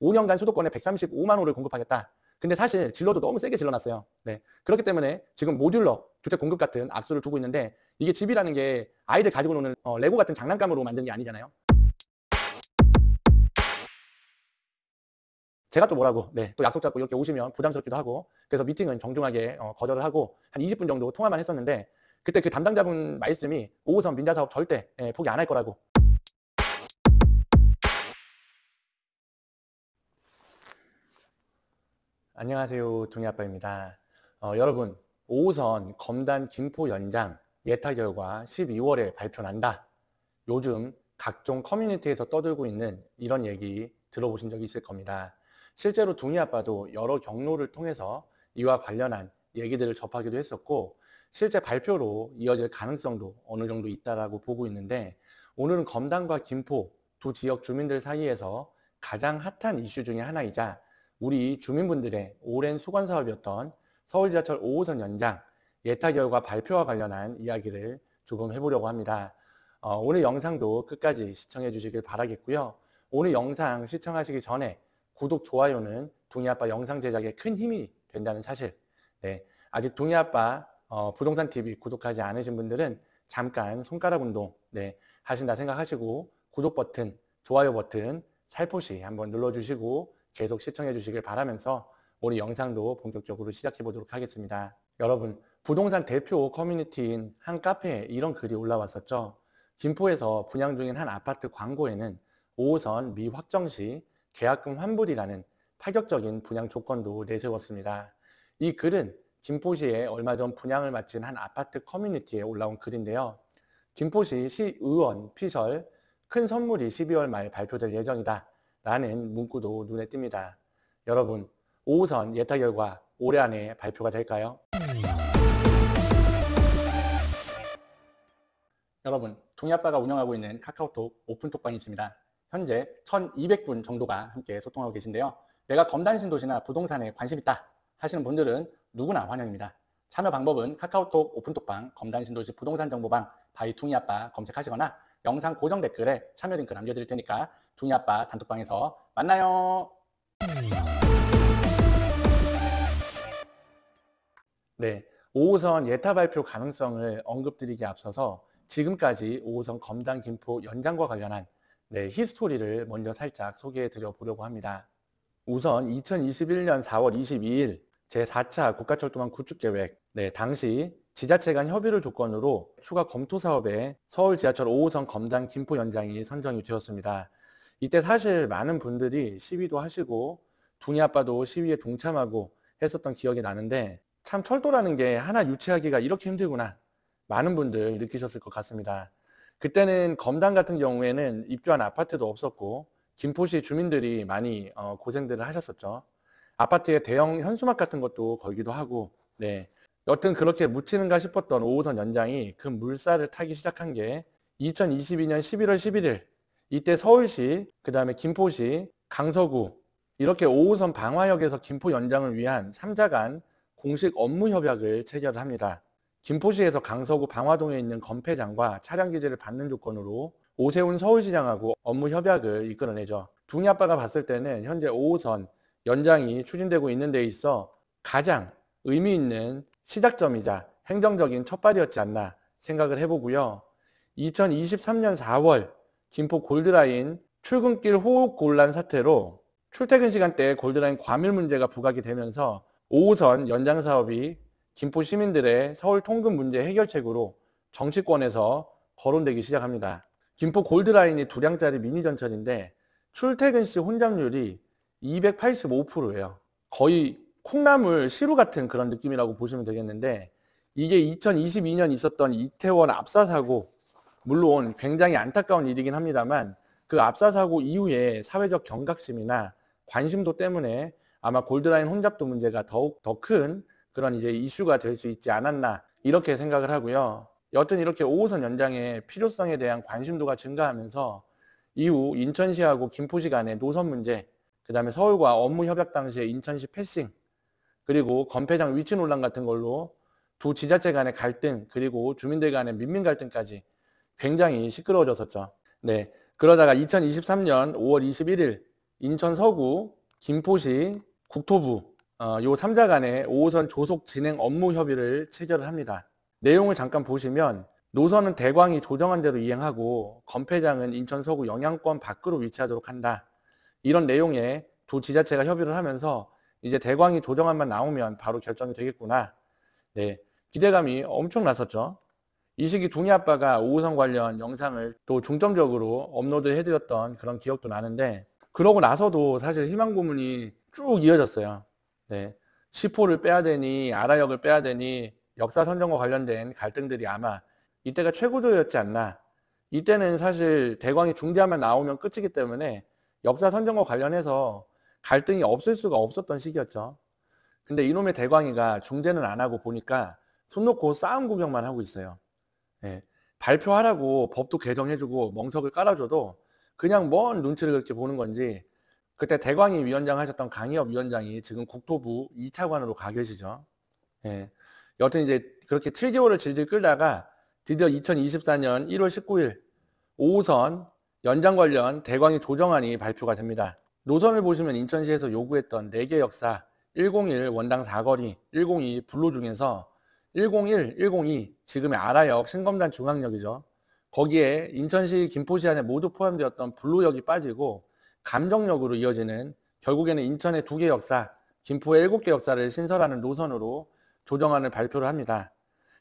5년간 수도권에 135만 호를 공급하겠다. 근데 사실 진로도 너무 세게 질러놨어요. 네. 그렇기 때문에 지금 모듈러 주택 공급 같은 악수를 두고 있는데, 이게 집이라는 게 아이들 가지고 노는 레고 같은 장난감으로 만든 게 아니잖아요. 제가 또 뭐라고, 네, 또 약속 잡고 이렇게 오시면 부담스럽기도 하고, 그래서 미팅은 정중하게 거절을 하고 한 20분 정도 통화만 했었는데, 그때 그 담당자분 말씀이 5호선 민자 사업 절대 포기 안 할 거라고. 안녕하세요, 동희아빠입니다. 여러분, 5호선 검단 김포 연장 예타 결과 12월에 발표난다. 요즘 각종 커뮤니티에서 떠들고 있는 이런 얘기 들어보신 적이 있을 겁니다. 실제로 동희아빠도 여러 경로를 통해서 이와 관련한 얘기들을 접하기도 했었고, 실제 발표로 이어질 가능성도 어느 정도 있다라고 보고 있는데, 오늘은 검단과 김포 두 지역 주민들 사이에서 가장 핫한 이슈 중에 하나이자 우리 주민분들의 오랜 수건 사업이었던 서울지하철 5호선 연장 예타 결과 발표와 관련한 이야기를 조금 해보려고 합니다. 오늘 영상도 끝까지 시청해 주시길 바라겠고요. 오늘 영상 시청하시기 전에 구독, 좋아요는 동희아빠 영상 제작에 큰 힘이 된다는 사실, 네, 아직 동희아빠 부동산TV 구독하지 않으신 분들은 잠깐 손가락 운동, 네, 하신다 생각하시고 구독 버튼, 좋아요 버튼 살포시 한번 눌러주시고 계속 시청해 주시길 바라면서 오늘 영상도 본격적으로 시작해 보도록 하겠습니다. 여러분, 부동산 대표 커뮤니티인 한 카페에 이런 글이 올라왔었죠. 김포에서 분양 중인 한 아파트 광고에는 5호선 미확정 시 계약금 환불이라는 파격적인 분양 조건도 내세웠습니다. 이 글은 김포시에 얼마 전 분양을 마친 한 아파트 커뮤니티에 올라온 글인데요. 김포시 시의원 피셜 큰 선물이 12월 말 발표될 예정이다 라는 문구도 눈에 띕니다. 여러분, 5호선 예타 결과 올해 안에 발표가 될까요? 여러분, 동희아빠가 운영하고 있는 카카오톡 오픈톡방이 있습니다. 현재 1200분 정도가 함께 소통하고 계신데요. 내가 검단 신도시나 부동산에 관심 있다 하시는 분들은 누구나 환영입니다. 참여 방법은 카카오톡 오픈톡방 검단 신도시 부동산 정보방 바이 동희아빠 검색하시거나 영상 고정 댓글에 참여 링크 남겨드릴 테니까 동희아빠 단톡방에서 만나요. 네, 5호선 예타 발표 가능성을 언급드리기에 앞서서 지금까지 5호선 검단 김포 연장과 관련한 히스토리를 먼저 살짝 소개해 드려 보려고 합니다. 우선 2021년 4월 22일 제4차 국가철도망 구축계획, 당시 지자체 간 협의를 조건으로 추가 검토 사업에 서울 지하철 5호선 검단 김포 연장이 선정이 되었습니다. 이때 사실 많은 분들이 시위도 하시고 동희아빠도 시위에 동참하고 했었던 기억이 나는데, 참 철도라는 게 하나 유치하기가 이렇게 힘들구나 많은 분들 느끼셨을 것 같습니다. 그때는 검단 같은 경우에는 입주한 아파트도 없었고 김포시 주민들이 많이 고생들을 하셨었죠. 아파트에 대형 현수막 같은 것도 걸기도 하고, 여튼 그렇게 묻히는가 싶었던 5호선 연장이 그 물살을 타기 시작한 게 2022년 11월 11일 이때 서울시, 그 다음에 김포시, 강서구 이렇게 5호선 방화역에서 김포 연장을 위한 3자 간 공식 업무 협약을 체결을 합니다. 김포시에서 강서구 방화동에 있는 건폐장과 차량 기재를 받는 조건으로 오세훈 서울시장하고 업무 협약을 이끌어내죠. 동희아빠가 봤을 때는 현재 5호선 연장이 추진되고 있는 데 있어 가장 의미 있는 시작점이자 행정적인 첫발이었지 않나 생각을 해보고요. 2023년 4월 김포 골드라인 출근길 호흡 곤란 사태로 출퇴근 시간대에 골드라인 과밀 문제가 부각이 되면서 5호선 연장 사업이 김포 시민들의 서울 통근 문제 해결책으로 정치권에서 거론되기 시작합니다. 김포 골드라인이 2량짜리 미니 전철인데 출퇴근 시 혼잡률이 285%예요. 거의 콩나물 시루 같은 그런 느낌이라고 보시면 되겠는데, 이게 2022년 있었던 이태원 압사 사고, 물론 굉장히 안타까운 일이긴 합니다만 그 압사 사고 이후에 사회적 경각심이나 관심도 때문에 아마 골드라인 혼잡도 문제가 더욱 더 큰 그런 이제 이슈가 될 수 있지 않았나 이렇게 생각을 하고요. 여튼 이렇게 5호선 연장의 필요성에 대한 관심도가 증가하면서 이후 인천시하고 김포시 간의 노선 문제, 그 다음에 서울과 업무 협약 당시에 인천시 패싱, 그리고 건폐장 위치 논란 같은 걸로 두 지자체 간의 갈등, 그리고 주민들 간의 민민 갈등까지 굉장히 시끄러워졌었죠. 그러다가 2023년 5월 21일 인천 서구, 김포시, 국토부 요 3자 간의 5호선 조속 진행 업무 협의를 체결을 합니다. 내용을 잠깐 보시면 노선은 대광이 조정한 대로 이행하고 건폐장은 인천 서구 영향권 밖으로 위치하도록 한다. 이런 내용에 두 지자체가 협의를 하면서 이제 대광이 조정안만 나오면 바로 결정이 되겠구나. 네, 기대감이 엄청 났었죠. 이 시기 둥이 아빠가 5호선 관련 영상을 또 중점적으로 업로드 해드렸던 그런 기억도 나는데, 그러고 나서도 사실 희망 고문이 쭉 이어졌어요. 네, 시포를 빼야 되니 아라역을 빼야 되니 역사 선정과 관련된 갈등들이 아마 이때가 최고조였지 않나. 이때는 사실 대광이 중대안만 나오면 끝이기 때문에 역사 선정과 관련해서 갈등이 없을 수가 없었던 시기였죠. 근데 이놈의 대광이가 중재는 안 하고 보니까 손 놓고 싸움 구경만 하고 있어요. 예, 발표하라고 법도 개정해주고 멍석을 깔아줘도 그냥 먼 눈치를 그렇게 보는 건지, 그때 대광이 위원장 하셨던 강희업 위원장이 지금 국토부 2차관으로 가 계시죠. 예, 여튼 이제 그렇게 7개월을 질질 끌다가 드디어 2024년 1월 19일 5호선 연장 관련 대광이 조정안이 발표가 됩니다. 노선을 보시면 인천시에서 요구했던 4개 역사 101 원당 4거리, 102 불로 중에서 101, 102 지금의 아라역 신검단 중앙역이죠. 거기에 인천시 김포시 안에 모두 포함되었던 불로역이 빠지고 감정역으로 이어지는, 결국에는 인천의 2개 역사, 김포의 7개 역사를 신설하는 노선으로 조정안을 발표를 합니다.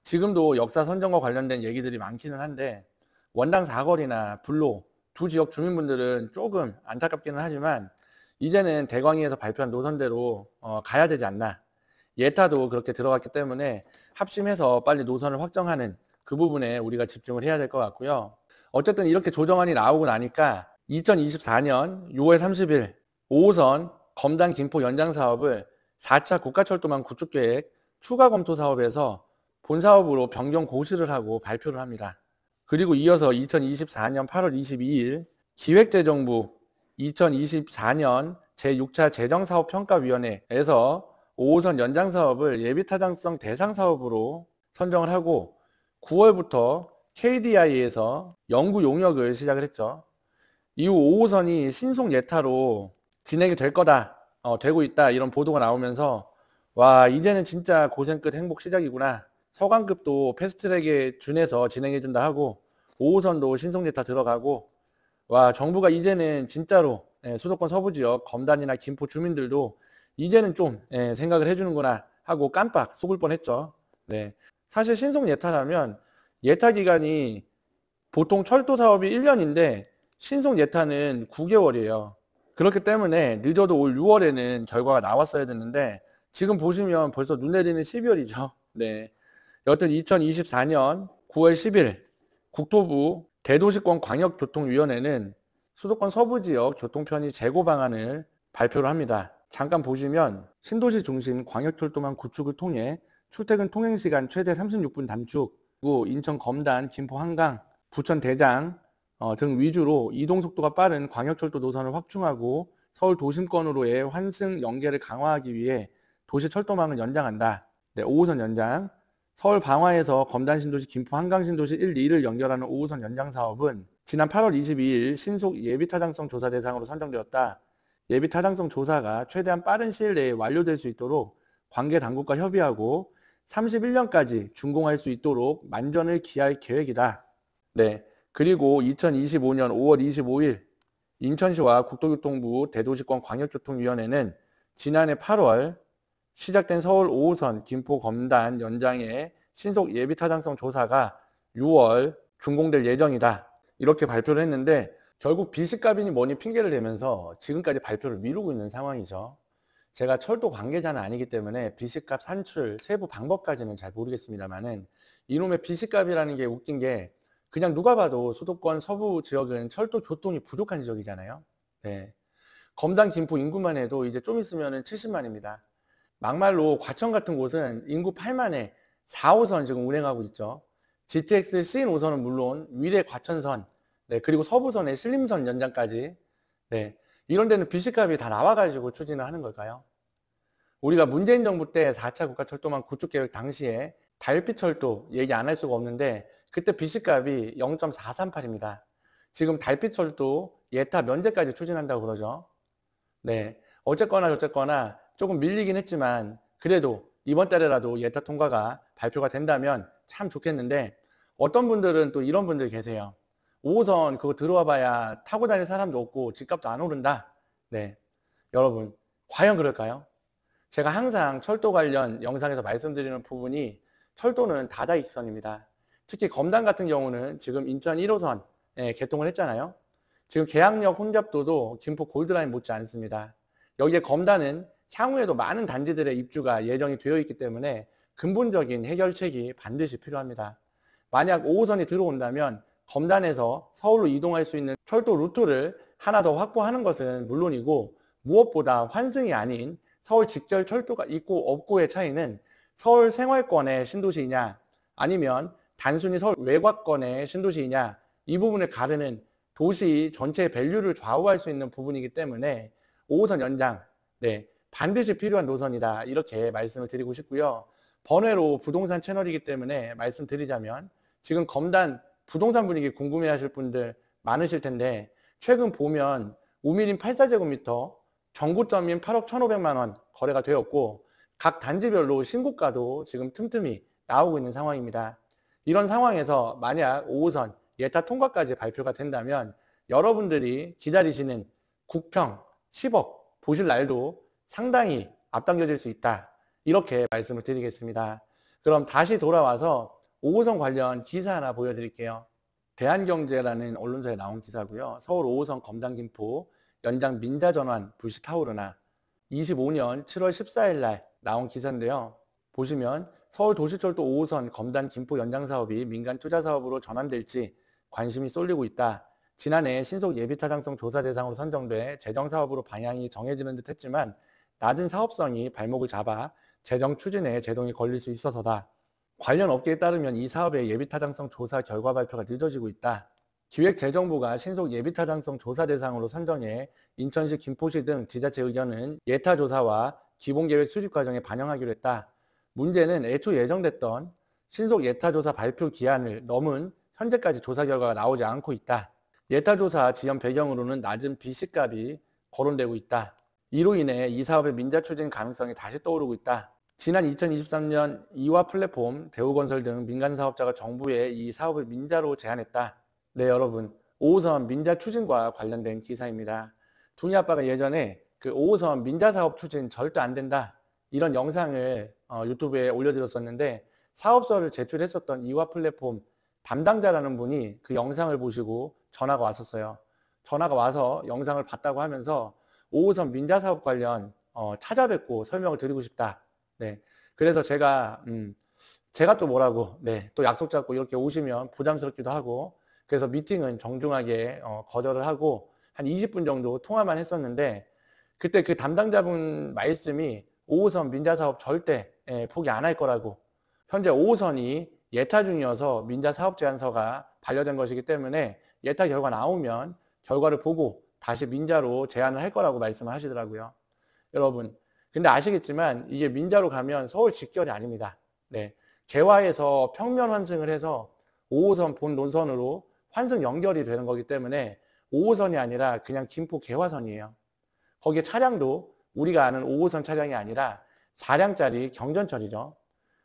지금도 역사 선정과 관련된 얘기들이 많기는 한데 원당 4거리나 불로 두 지역 주민분들은 조금 안타깝기는 하지만 이제는 대광위에서 발표한 노선대로 가야 되지 않나. 예타도 그렇게 들어갔기 때문에 합심해서 빨리 노선을 확정하는 그 부분에 우리가 집중을 해야 될 것 같고요. 어쨌든 이렇게 조정안이 나오고 나니까 2024년 6월 30일 5호선 검단 김포 연장 사업을 4차 국가철도망 구축계획 추가 검토 사업에서 본사업으로 변경 고시를 하고 발표를 합니다. 그리고 이어서 2024년 8월 22일 기획재정부 2024년 제6차 재정사업평가위원회에서 5호선 연장사업을 예비타당성 대상사업으로 선정을 하고 9월부터 KDI에서 연구 용역을 시작을 했죠. 이후 5호선이 신속 예타로 진행이 될 거다, 되고 있다, 이런 보도가 나오면서 와, 이제는 진짜 고생 끝 행복 시작이구나. 서강급도 패스트트랙에 준해서 진행해준다 하고 5호선도 신속예타 들어가고, 와, 정부가 이제는 진짜로 수도권 서부지역 검단이나 김포 주민들도 이제는 좀 생각을 해주는구나 하고 깜빡 속을 뻔했죠. 네, 사실 신속예타라면 예타 기간이 보통 철도 사업이 1년인데 신속예타는 9개월이에요. 그렇기 때문에 늦어도 올 6월에는 결과가 나왔어야 됐는데 지금 보시면 벌써 눈 내리는 12월이죠. 네, 여튼 2024년 9월 10일 국토부 대도시권 광역교통위원회는 수도권 서부지역 교통편의 재고 방안을 발표를 합니다. 잠깐 보시면 신도시 중심 광역철도망 구축을 통해 출퇴근 통행시간 최대 36분 단축, 그리고 인천 검단, 김포 한강, 부천 대장 등 위주로 이동속도가 빠른 광역철도 노선을 확충하고 서울 도심권으로의 환승 연계를 강화하기 위해 도시철도망을 연장한다. 네, 5호선 연장. 서울 방화에서 검단 신도시, 김포 한강 신도시 1, 2를 연결하는 5호선 연장 사업은 지난 8월 22일 신속 예비타당성 조사 대상으로 선정되었다. 예비타당성 조사가 최대한 빠른 시일 내에 완료될 수 있도록 관계 당국과 협의하고 31년까지 준공할 수 있도록 만전을 기할 계획이다. 네, 그리고 2025년 5월 25일 인천시와 국토교통부 대도시권 광역교통위원회는 지난해 8월 시작된 서울 5호선 김포 검단 연장의 신속 예비타당성 조사가 6월 준공될 예정이다, 이렇게 발표를 했는데 결국 비시값이니 뭐니 핑계를 대면서 지금까지 발표를 미루고 있는 상황이죠. 제가 철도 관계자는 아니기 때문에 비시값 산출 세부 방법까지는 잘 모르겠습니다만은 이놈의 비시값이라는 게 웃긴 게 그냥 누가 봐도 수도권 서부 지역은 철도 교통이 부족한 지역이잖아요. 네, 검단 김포 인구만 해도 이제 좀 있으면 70만입니다. 막말로 과천 같은 곳은 인구 8만에 4호선 지금 운행하고 있죠. GTX C 노선은 물론 위례 과천선, 네, 그리고 서부선의 신림선 연장까지, 네, 이런 데는 비시값이 다 나와가지고 추진을 하는 걸까요? 우리가 문재인 정부 때 4차 국가철도망 구축계획 당시에 달빛철도 얘기 안 할 수가 없는데 그때 비시값이 0.438입니다. 지금 달빛철도 예타 면제까지 추진한다고 그러죠. 네. 어쨌거나 저쨌거나 조금 밀리긴 했지만 그래도 이번 달에라도 예타 통과가 발표가 된다면 참 좋겠는데 어떤 분들은 또 이런 분들 계세요. 5호선 그거 들어와 봐야 타고 다닐 사람도 없고 집값도 안 오른다. 네. 여러분, 과연 그럴까요? 제가 항상 철도 관련 영상에서 말씀드리는 부분이 철도는 다다익선입니다. 특히 검단 같은 경우는 지금 인천 1호선 개통을 했잖아요. 지금 계양역 혼잡도도 김포 골드라인 못지 않습니다. 여기에 검단은 향후에도 많은 단지들의 입주가 예정이 되어 있기 때문에 근본적인 해결책이 반드시 필요합니다. 만약 5호선이 들어온다면 검단에서 서울로 이동할 수 있는 철도 루트를 하나 더 확보하는 것은 물론이고 무엇보다 환승이 아닌 서울 직결 철도가 있고 없고의 차이는 서울 생활권의 신도시이냐 아니면 단순히 서울 외곽권의 신도시이냐 이 부분을 가르는 도시 전체의 밸류를 좌우할 수 있는 부분이기 때문에 5호선 연장 반드시 필요한 노선이다 이렇게 말씀을 드리고 싶고요. 번외로 부동산 채널이기 때문에 말씀드리자면 지금 검단 부동산 분위기 궁금해하실 분들 많으실 텐데 최근 보면 우밀인 84제곱미터 정고점인 8억 1,500만 원 거래가 되었고 각 단지별로 신고가도 지금 틈틈이 나오고 있는 상황입니다. 이런 상황에서 만약 5호선 예타 통과까지 발표가 된다면 여러분들이 기다리시는 국평 10억 보실 날도 상당히 앞당겨질 수 있다. 이렇게 말씀을 드리겠습니다. 그럼 다시 돌아와서 5호선 관련 기사 하나 보여드릴게요. 대한경제라는 언론사에 나온 기사고요. 서울 5호선 검단 김포 연장 민자 전환 불씨 타오르나 25년 7월 14일 날 나온 기사인데요. 보시면 서울 도시철도 5호선 검단 김포 연장 사업이 민간 투자 사업으로 전환될지 관심이 쏠리고 있다. 지난해 신속 예비 타당성 조사 대상으로 선정돼 재정 사업으로 방향이 정해지는 듯 했지만 낮은 사업성이 발목을 잡아 재정 추진에 제동이 걸릴 수 있어서다. 관련 업계에 따르면 이 사업의 예비 타당성 조사 결과 발표가 늦어지고 있다. 기획재정부가 신속 예비 타당성 조사 대상으로 선정해 인천시, 김포시 등 지자체 의견은 예타 조사와 기본계획 수립 과정에 반영하기로 했다. 문제는 애초 예정됐던 신속 예타 조사 발표 기한을 넘은 현재까지 조사 결과가 나오지 않고 있다. 예타 조사 지연 배경으로는 낮은 BC값이 거론되고 있다. 이로 인해 이 사업의 민자 추진 가능성이 다시 떠오르고 있다. 지난 2023년 이화 플랫폼, 대우건설 등 민간 사업자가 정부에 이 사업을 민자로 제안했다. 네, 여러분, 5호선 민자 추진과 관련된 기사입니다. 둥이 아빠가 예전에 그 5호선 민자 사업 추진 절대 안 된다 이런 영상을 유튜브에 올려드렸었는데 사업서를 제출했었던 이화 플랫폼 담당자라는 분이 그 영상을 보시고 전화가 왔었어요. 전화가 와서 영상을 봤다고 하면서 5호선 민자 사업 관련 찾아뵙고 설명을 드리고 싶다. 네, 그래서 제가 또 뭐라고 또 약속 잡고 이렇게 오시면 부담스럽기도 하고 그래서 미팅은 정중하게 거절을 하고 한 20분 정도 통화만 했었는데 그때 그 담당자분 말씀이 5호선 민자사업 절대 포기 안 할 거라고 현재 5호선이 예타 중이어서 민자사업제안서가 반려된 것이기 때문에 예타 결과 나오면 결과를 보고 다시 민자로 제안을 할 거라고 말씀을 하시더라고요. 여러분 근데 아시겠지만 이게 민자로 가면 서울 직결이 아닙니다. 개화에서 평면 환승을 해서 5호선 본 노선으로 환승 연결이 되는 거기 때문에 5호선이 아니라 그냥 김포 개화선이에요. 거기에 차량도 우리가 아는 5호선 차량이 아니라 4량짜리 경전철이죠.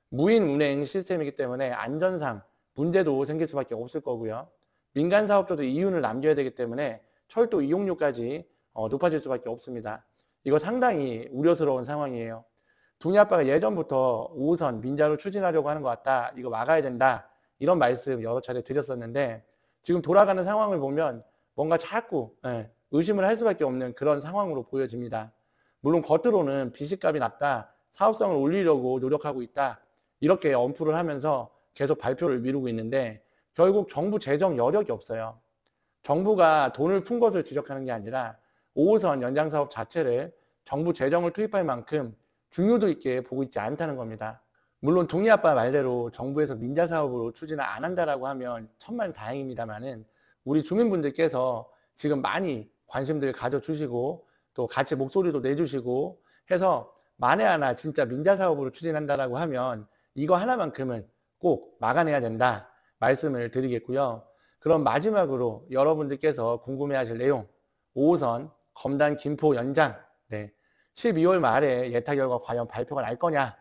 무인 운행 시스템이기 때문에 안전상 문제도 생길 수밖에 없을 거고요. 민간 사업자도 이윤을 남겨야 되기 때문에 철도 이용료까지 높아질 수밖에 없습니다. 이거 상당히 우려스러운 상황이에요. 둥이 아빠가 예전부터 5호선 민자로 추진하려고 하는 것 같다. 이거 막아야 된다. 이런 말씀 여러 차례 드렸었는데 지금 돌아가는 상황을 보면 뭔가 자꾸 의심을 할 수밖에 없는 그런 상황으로 보여집니다. 물론 겉으로는 비식값이 낮다, 사업성을 올리려고 노력하고 있다 이렇게 언프를 하면서 계속 발표를 미루고 있는데 결국 정부 재정 여력이 없어요. 정부가 돈을 푼 것을 지적하는 게 아니라 5호선 연장 사업 자체를 정부 재정을 투입할 만큼 중요도 있게 보고 있지 않다는 겁니다. 물론 둥이 아빠 말대로 정부에서 민자 사업으로 추진을 안 한다라고 하면 천만다행입니다만은 우리 주민분들께서 지금 많이 관심들 가져주시고 또 같이 목소리도 내주시고 해서 만에 하나 진짜 민자 사업으로 추진한다라고 하면 이거 하나만큼은 꼭 막아내야 된다 말씀을 드리겠고요. 그럼 마지막으로 여러분들께서 궁금해하실 내용 5호선 검단 김포 연장, 네, 12월 말에 예타 결과 과연 발표가 날 거냐?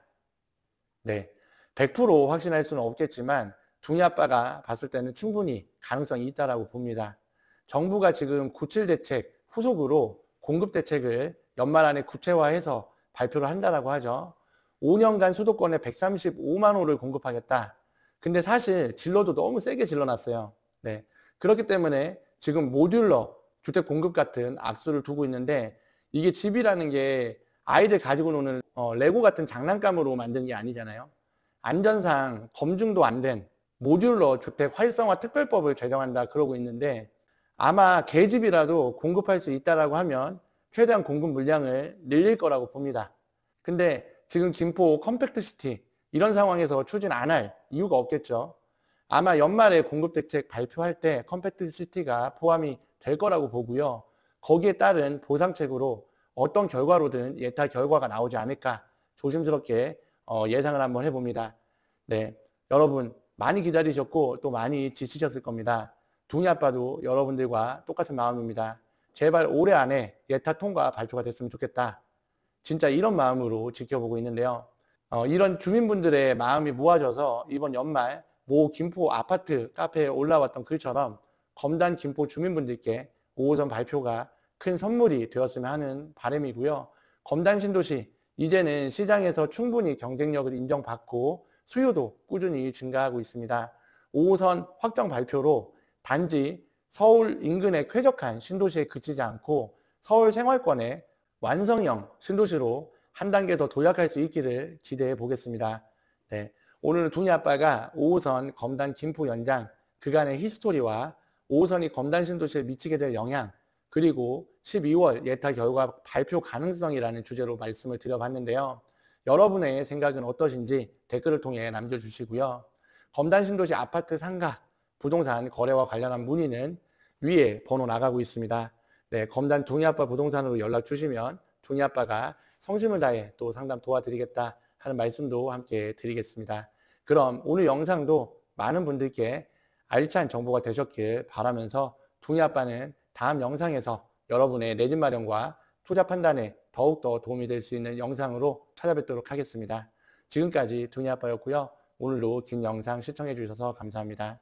네, 100% 확신할 수는 없겠지만 둥이 아빠가 봤을 때는 충분히 가능성이 있다라고 봅니다. 정부가 지금 97 대책 후속으로 공급 대책을 연말 안에 구체화해서 발표를 한다라고 하죠. 5년간 수도권에 135만 호를 공급하겠다. 근데 사실 질러도 너무 세게 질러놨어요. 네, 그렇기 때문에 지금 모듈러 주택 공급 같은 악수를 두고 있는데, 이게 집이라는 게 아이들 가지고 노는 레고 같은 장난감으로 만든 게 아니잖아요. 안전상 검증도 안 된 모듈러 주택 활성화 특별법을 제정한다 그러고 있는데, 아마 개집이라도 공급할 수 있다라고 하면 최대한 공급 물량을 늘릴 거라고 봅니다. 근데 지금 김포 컴팩트시티 이런 상황에서 추진 안 할 이유가 없겠죠. 아마 연말에 공급 대책 발표할 때 컴팩트시티가 포함이 될 거라고 보고요. 거기에 따른 보상책으로 어떤 결과로든 예타 결과가 나오지 않을까 조심스럽게 예상을 한번 해봅니다. 네, 여러분 많이 기다리셨고 또 많이 지치셨을 겁니다. 둥이 아빠도 여러분들과 똑같은 마음입니다. 제발 올해 안에 예타 통과 발표가 됐으면 좋겠다. 진짜 이런 마음으로 지켜보고 있는데요. 이런 주민분들의 마음이 모아져서 이번 연말 모 김포 아파트 카페에 올라왔던 글처럼 검단 김포 주민분들께 5호선 발표가 큰 선물이 되었으면 하는 바람이고요. 검단 신도시 이제는 시장에서 충분히 경쟁력을 인정받고 수요도 꾸준히 증가하고 있습니다. 5호선 확정 발표로 단지 서울 인근에 쾌적한 신도시에 그치지 않고 서울 생활권의 완성형 신도시로 한 단계 더 도약할 수 있기를 기대해 보겠습니다. 네, 오늘은 둥이 아빠가 5호선 검단 김포 연장 그간의 히스토리와 5호선이 검단 신도시에 미치게 될 영향, 그리고 12월 예타 결과 발표 가능성이라는 주제로 말씀을 드려봤는데요. 여러분의 생각은 어떠신지 댓글을 통해 남겨주시고요. 검단 신도시 아파트 상가, 부동산 거래와 관련한 문의는 위에 번호 나가고 있습니다. 네, 검단 둥이 아빠 부동산으로 연락 주시면 둥이 아빠가 성심을 다해 또 상담 도와드리겠다 하는 말씀도 함께 드리겠습니다. 그럼 오늘 영상도 많은 분들께 알찬 정보가 되셨길 바라면서 둥이 아빠는 다음 영상에서 여러분의 내 집 마련과 투자 판단에 더욱더 도움이 될 수 있는 영상으로 찾아뵙도록 하겠습니다. 지금까지 둥이 아빠였고요. 오늘도 긴 영상 시청해 주셔서 감사합니다.